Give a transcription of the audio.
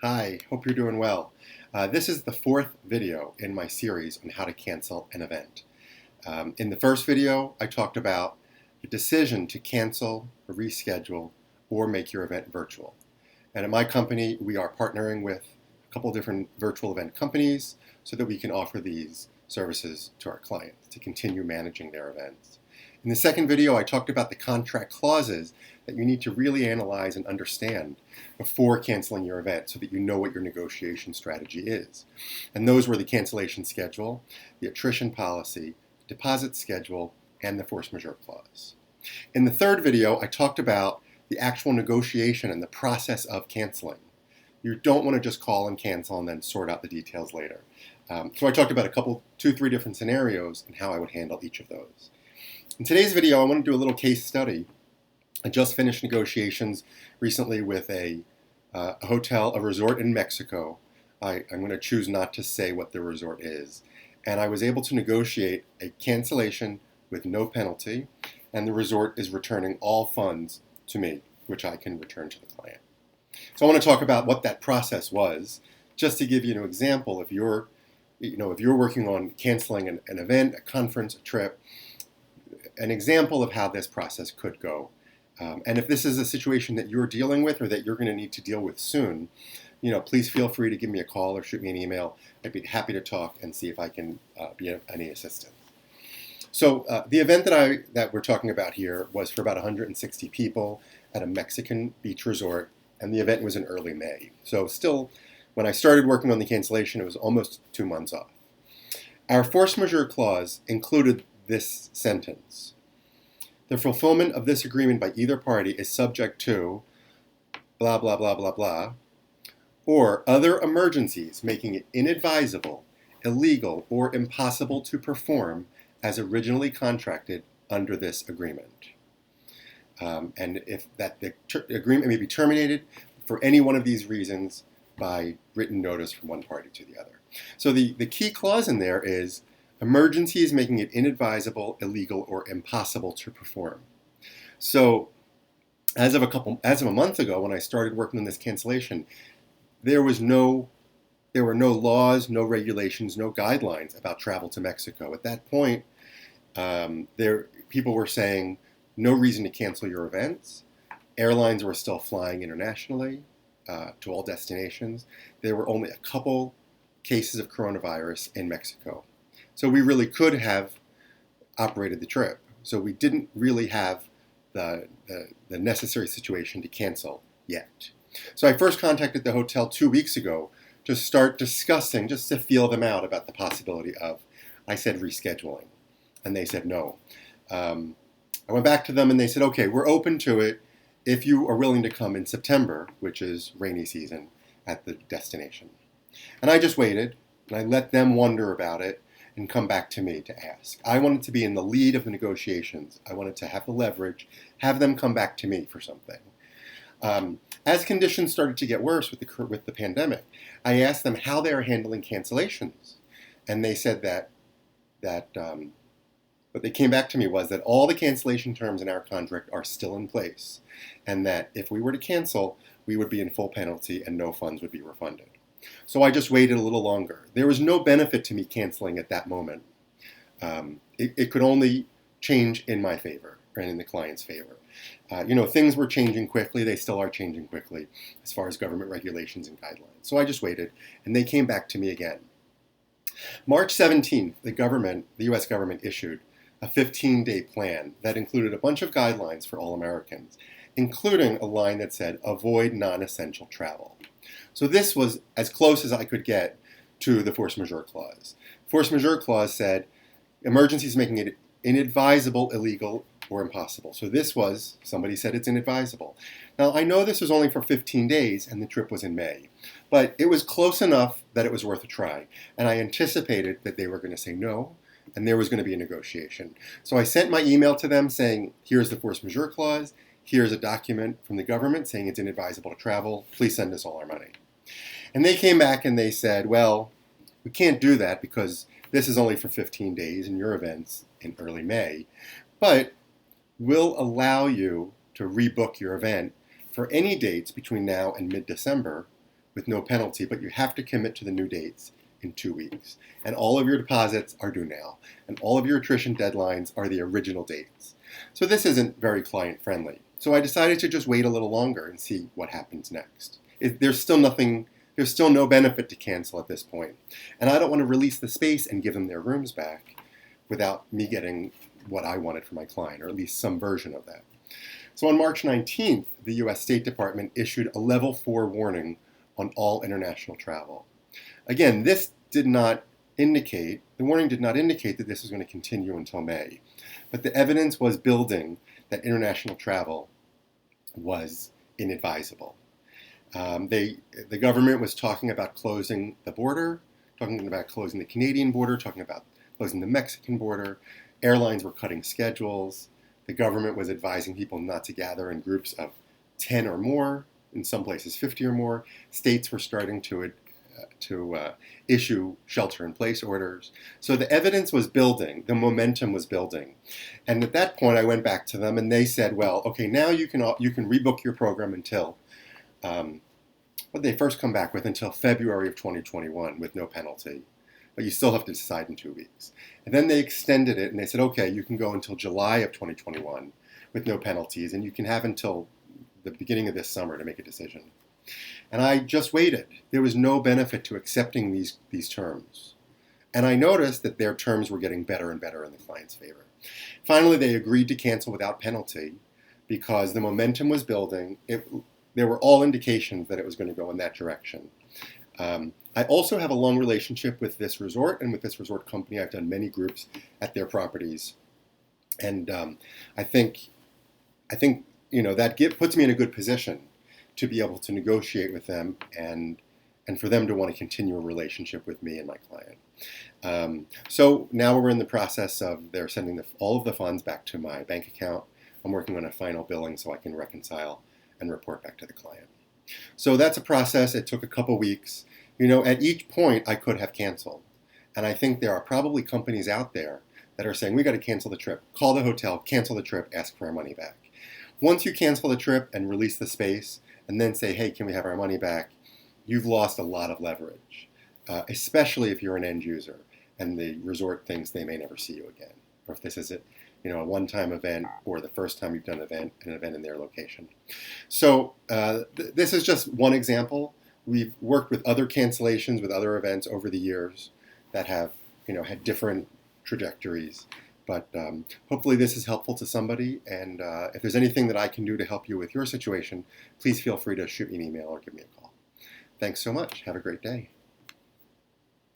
Hi, hope you're doing well. This is the fourth video in my series on how to cancel an event. In the first video, I talked about the decision to cancel, or reschedule, or make your event virtual. And at my company, we are partnering with a couple different virtual event companies so that we can offer these services to our clients to continue managing their events. In the second video, I talked about the contract clauses that you need to really analyze and understand before canceling your event so that you know what your negotiation strategy is. And those were the cancellation schedule, the attrition policy, deposit schedule, and the force majeure clause. In the third video, I talked about the actual negotiation and the process of canceling. You don't want to just call and cancel and then sort out the details later. So I talked about two, three different scenarios and how I would handle each of those. In today's video, I want to do a little case study. I just finished negotiations recently with a hotel, a resort in Mexico. I'm going to choose not to say what the resort is. And I was able to negotiate a cancellation with no penalty, and the resort is returning all funds to me, which I can return to the client. So I want to talk about what that process was, just to give you an example. If you're working on canceling an event, a conference, a trip, an example of how this process could go. And if this is a situation that you're dealing with or that you're going to need to deal with soon, please feel free to give me a call or shoot me an email. I'd be happy to talk and see if I can be of any assistance. So the event that we're talking about here was for about 160 people at a Mexican beach resort, and the event was in early May. So still, when I started working on the cancellation, it was almost 2 months off. Our force majeure clause included this sentence: the fulfillment of this agreement by either party is subject to blah, blah, blah, blah, blah, or other emergencies making it inadvisable, illegal, or impossible to perform as originally contracted under this agreement. And if the agreement may be terminated for any one of these reasons by written notice from one party to the other. So the key clause in there is emergencies making it inadvisable, illegal, or impossible to perform. So as of a month ago, when I started working on this cancellation, there were no laws, no regulations, no guidelines about travel to Mexico. At that point, people were saying no reason to cancel your events. Airlines were still flying internationally to all destinations. There were only a couple cases of coronavirus in Mexico. So we really could have operated the trip. So we didn't really have the necessary situation to cancel yet. So I first contacted the hotel 2 weeks ago to start discussing, just to feel them out about the possibility of, I said, rescheduling. And they said no. I went back to them and they said, okay, we're open to it if you are willing to come in September, which is rainy season, at the destination. And I just waited and I let them wonder about it and come back to me to ask. I wanted to be in the lead of the negotiations. I wanted to have the leverage, have them come back to me for something. As conditions started to get worse with the pandemic, I asked them how they are handling cancellations. And they said that what they came back to me was that all the cancellation terms in our contract are still in place, and that if we were to cancel, we would be in full penalty and no funds would be refunded. So I just waited a little longer. There was no benefit to me canceling at that moment. It could only change in my favor and in the client's favor. Things were changing quickly. They still are changing quickly as far as government regulations and guidelines. So I just waited, and they came back to me again. March 17th, the U.S. government issued a 15-day plan that included a bunch of guidelines for all Americans, including a line that said, avoid non-essential travel. So this was as close as I could get to the force majeure clause. Force majeure clause said, emergencies making it inadvisable, illegal, or impossible. So this was, somebody said it's inadvisable. Now, I know this was only for 15 days and the trip was in May, but it was close enough that it was worth a try. And I anticipated that they were going to say no, and there was going to be a negotiation. So I sent my email to them saying, here's the force majeure clause, here's a document from the government saying it's inadvisable to travel, please send us all our money. And they came back and they said, well, we can't do that because this is only for 15 days and your event's in early May, but we'll allow you to rebook your event for any dates between now and mid-December with no penalty, but you have to commit to the new dates in 2 weeks. And all of your deposits are due now. And all of your attrition deadlines are the original dates. So this isn't very client friendly. So I decided to just wait a little longer and see what happens next. There's still no benefit to cancel at this point. And I don't want to release the space and give them their rooms back without me getting what I wanted for my client, or at least some version of that. So on March 19th, the US State Department issued a level 4 warning on all international travel. Again, the warning did not indicate that this was going to continue until May, but the evidence was building that international travel was inadvisable. The government was talking about closing the border, talking about closing the Canadian border, talking about closing the Mexican border. Airlines were cutting schedules. The government was advising people not to gather in groups of 10 or more, in some places 50 or more. States were starting to issue shelter-in-place orders. So the evidence was building, the momentum was building. And at that point, I went back to them, and they said, well, okay, now you can rebook your program until, what they first come back with, until February of 2021 with no penalty. But you still have to decide in 2 weeks. And then they extended it, and they said, okay, you can go until July of 2021 with no penalties, and you can have until the beginning of this summer to make a decision. And I just waited. There was no benefit to accepting these terms. And I noticed that their terms were getting better and better in the client's favor. Finally, they agreed to cancel without penalty because the momentum was building. There were all indications that it was going to go in that direction. I also have a long relationship with this resort and with this resort company. I've done many groups at their properties. And I think that puts me in a good position to be able to negotiate with them and for them to want to continue a relationship with me and my client. So now we're in the process of they're sending all of the funds back to my bank account. I'm working on a final billing so I can reconcile and report back to the client. So that's a process. It took a couple weeks. At each point I could have canceled. And I think there are probably companies out there that are saying, we got to cancel the trip. Call the hotel, cancel the trip, ask for our money back. Once you cancel the trip and release the space, and then say, hey, can we have our money back? You've lost a lot of leverage, especially if you're an end user and the resort thinks they may never see you again, or if this is a one-time event or the first time you've done an event in their location. So this is just one example. We've worked with other cancellations, with other events over the years that have had different trajectories. But hopefully this is helpful to somebody, and if there's anything that I can do to help you with your situation, please feel free to shoot me an email or give me a call. Thanks so much. Have a great day.